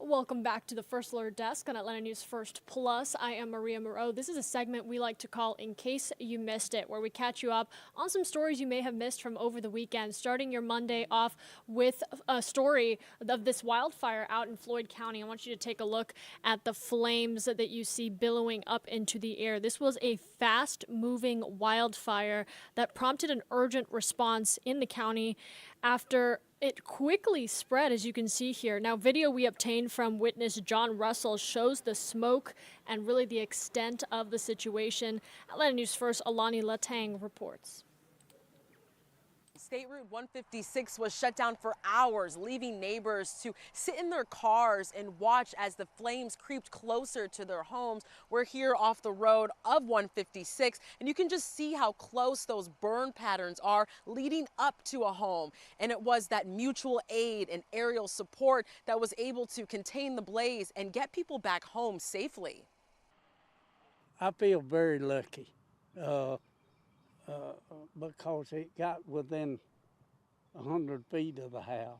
Welcome back to the First Alert Desk on Atlanta News First Plus. I am Maria Moreau. This is a segment we like to call In Case You Missed It, where we catch you up on some stories you may have missed from over the weekend. Starting your Monday off with a story of this wildfire out in Floyd County. I want you to take a look at the flames that you see billowing up into the air. This was a fast-moving wildfire that prompted an urgent response in the county after it quickly spread, as you can see here. Now, video we obtained from witness John Russell shows the smoke and really the extent of the situation. Atlanta News First, Alani Latang reports. State Route 156 was shut down for hours, leaving neighbors to sit in their cars and watch as the flames creeped closer to their homes. We're here off the road of 156, and you can just see how close those burn patterns are leading up to a home. And it was that mutual aid and aerial support that was able to contain the blaze and get people back home safely. I feel very lucky. Because it got within 100 feet of the house.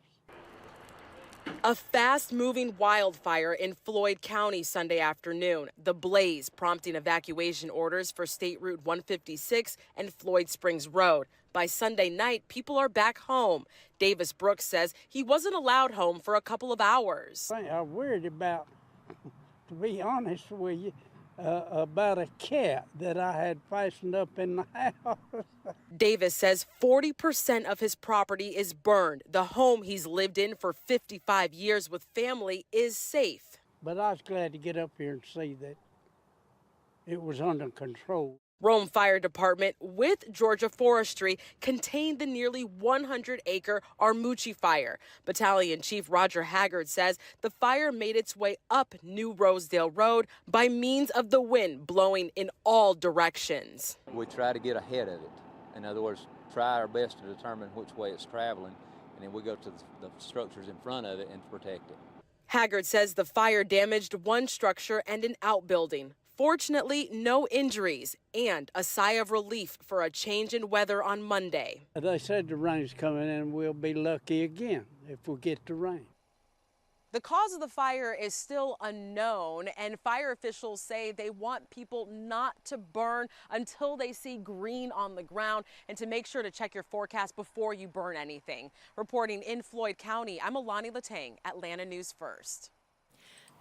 A fast-moving wildfire in Floyd County Sunday afternoon. The blaze prompting evacuation orders for State Route 156 and Floyd Springs Road. By Sunday night, people are back home. Davis Brooks says he wasn't allowed home for a couple of hours. I'm worried about, to be honest with you, about a cat that I had fastened up in the house. Davis says 40% of his property is burned. The home he's lived in for 55 years with family is safe. But I was glad to get up here and see that it was under control. Rome Fire Department with Georgia Forestry contained the nearly 100-acre Armucci fire. Battalion Chief Roger Haggard says the fire made its way up New Rosedale Road by means of the wind blowing in all directions. We try to get ahead of it. In other words, try our best to determine which way it's traveling, and then we go to the structures in front of it and protect it. Haggard says the fire damaged one structure and an outbuilding. Fortunately, no injuries and a sigh of relief for a change in weather on Monday. They said the rain's coming in and we'll be lucky again if we get the rain. The cause of the fire is still unknown, and fire officials say they want people not to burn until they see green on the ground, and to make sure to check your forecast before you burn anything. Reporting in Floyd County, I'm Alani Latang, Atlanta News First.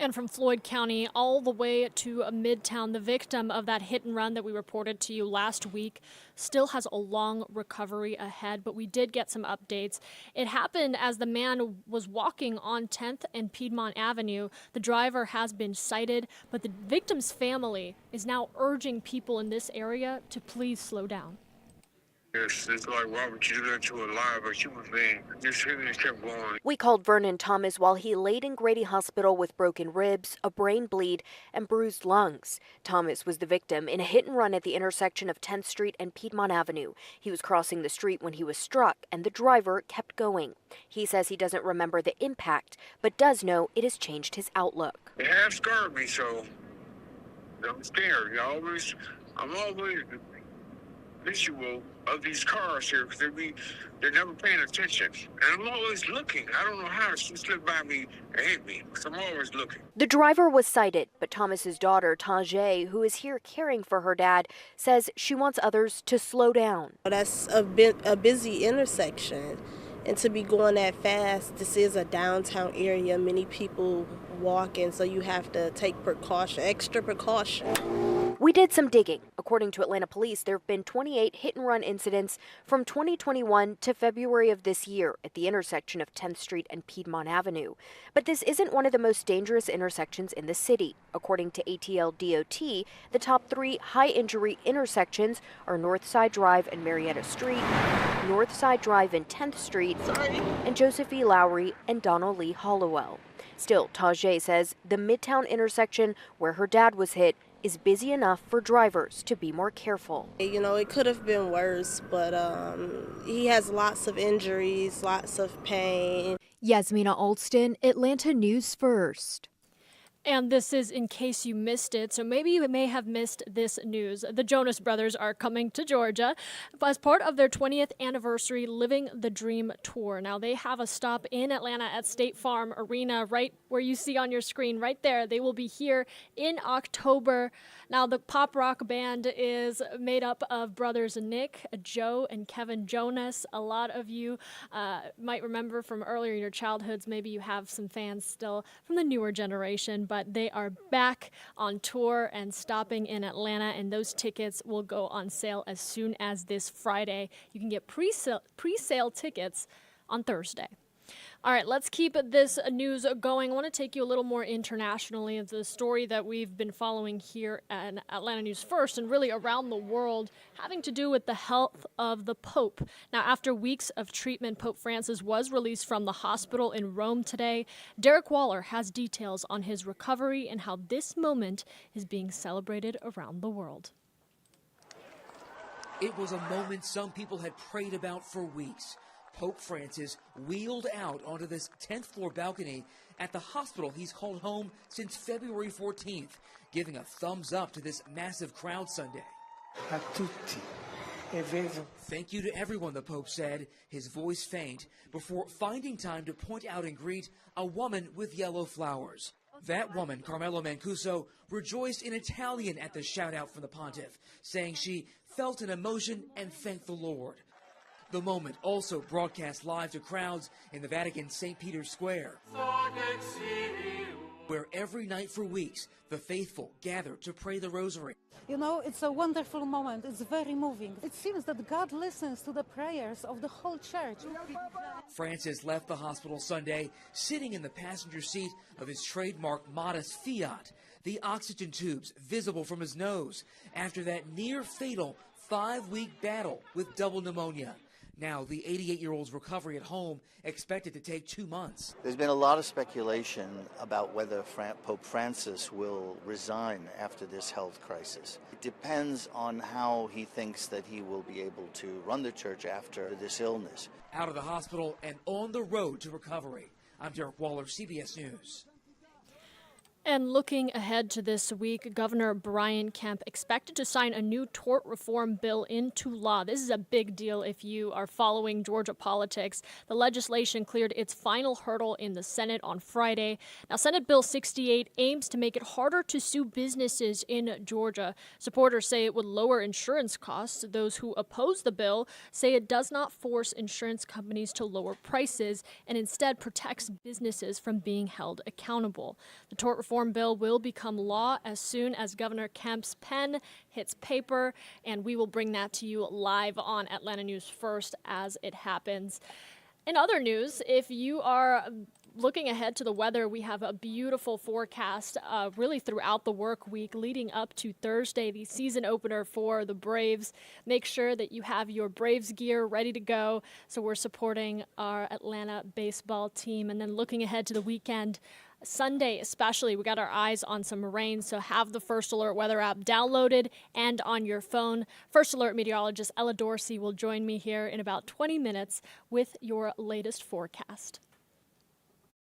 And from Floyd County all the way to Midtown, the victim of that hit and run that we reported to you last week still has a long recovery ahead, but we did get some updates. It happened as the man was walking on 10th and Piedmont Avenue. The driver has been cited, but the victim's family is now urging people in this area to please slow down. It's like, why would you do that to a live human being? This shit kept going. We called Vernon Thomas while he laid in Grady Hospital with broken ribs, a brain bleed, and bruised lungs. Thomas was the victim in a hit and run at the intersection of 10th Street and Piedmont Avenue. He was crossing the street when he was struck, and the driver kept going. He says he doesn't remember the impact, but does know it has changed his outlook. It has scarred me, so I'm scared. I'm always visual of these cars here because they're never paying attention, and I'm always looking. I don't know how she slipped by me and hit me because I'm always looking. The driver was cited, but Thomas's daughter Tajay, who is here caring for her dad, says she wants others to slow down. That's a busy intersection, and to be going that fast, this is a downtown area. Many people walking, so you have to take extra precaution. We did some digging. According to Atlanta police, there have been 28 hit-and-run incidents from 2021 to February of this year at the intersection of 10th Street and Piedmont Avenue. But this isn't one of the most dangerous intersections in the city. According to ATL DOT, the top 3 high-injury intersections are Northside Drive and Marietta Street, Northside Drive and 10th Street, and Joseph E. Lowry and Donald Lee Hollowell. Still, Tajay says the Midtown intersection where her dad was hit is busy enough for drivers to be more careful. You know, it could have been worse, but he has lots of injuries, lots of pain. Yasmina Alston, Atlanta News First. And this is in case you missed it, so maybe you may have missed this news. The Jonas Brothers are coming to Georgia as part of their 20th anniversary Living the Dream tour. Now, they have a stop in Atlanta at State Farm Arena, right where you see on your screen, right there. They will be here in October. Now, the pop rock band is made up of brothers Nick, Joe, and Kevin Jonas. A lot of you might remember from earlier in your childhoods. Maybe you have some fans still from the newer generation, but they are back on tour and stopping in Atlanta, and those tickets will go on sale as soon as this Friday. You can get pre-sale tickets on Thursday. All right, let's keep this news going. I want to take you a little more internationally. It's a story that we've been following here at Atlanta News First and really around the world, having to do with the health of the Pope. Now, after weeks of treatment, Pope Francis was released from the hospital in Rome today. Derek Waller has details on his recovery and how this moment is being celebrated around the world. It was a moment some people had prayed about for weeks. Pope Francis wheeled out onto this 10th floor balcony at the hospital he's called home since February 14th, giving a thumbs up to this massive crowd Sunday. A tutti. È vero. Thank you to everyone, the Pope said, his voice faint, before finding time to point out and greet a woman with yellow flowers. That woman, Carmelo Mancuso, rejoiced in Italian at the shout-out from the pontiff, saying she felt an emotion and thanked the Lord. The moment also broadcast live to crowds in the Vatican St. Peter's Square, where every night for weeks, the faithful gather to pray the rosary. You know, it's a wonderful moment. It's very moving. It seems that God listens to the prayers of the whole church. Francis left the hospital Sunday, sitting in the passenger seat of his trademark modest Fiat, the oxygen tubes visible from his nose, after that near-fatal 5-week battle with double pneumonia. Now, the 88-year-old's recovery at home expected to take 2 months. There's been a lot of speculation about whether Pope Francis will resign after this health crisis. It depends on how he thinks that he will be able to run the church after this illness. Out of the hospital and on the road to recovery. I'm Derek Waller, CBS News. And looking ahead to this week, Governor Brian Kemp expected to sign a new tort reform bill into law. This is a big deal if you are following Georgia politics. The legislation cleared its final hurdle in the Senate on Friday. Now, Senate Bill 68 aims to make it harder to sue businesses in Georgia. Supporters say it would lower insurance costs. Those who oppose the bill say it does not force insurance companies to lower prices and instead protects businesses from being held accountable. The tort reform bill will become law as soon as Governor Kemp's pen hits paper, and we will bring that to you live on Atlanta News First as it happens. In other news, if you are looking ahead to the weather, we have a beautiful forecast really throughout the work week leading up to Thursday, the season opener for the Braves. Make sure that you have your Braves gear ready to go. So we're supporting our Atlanta baseball team. And then looking ahead to the weekend, Sunday especially, we got our eyes on some rain, so have the First Alert weather app downloaded and on your phone. First Alert meteorologist Ella Dorsey will join me here in about 20 minutes with your latest forecast.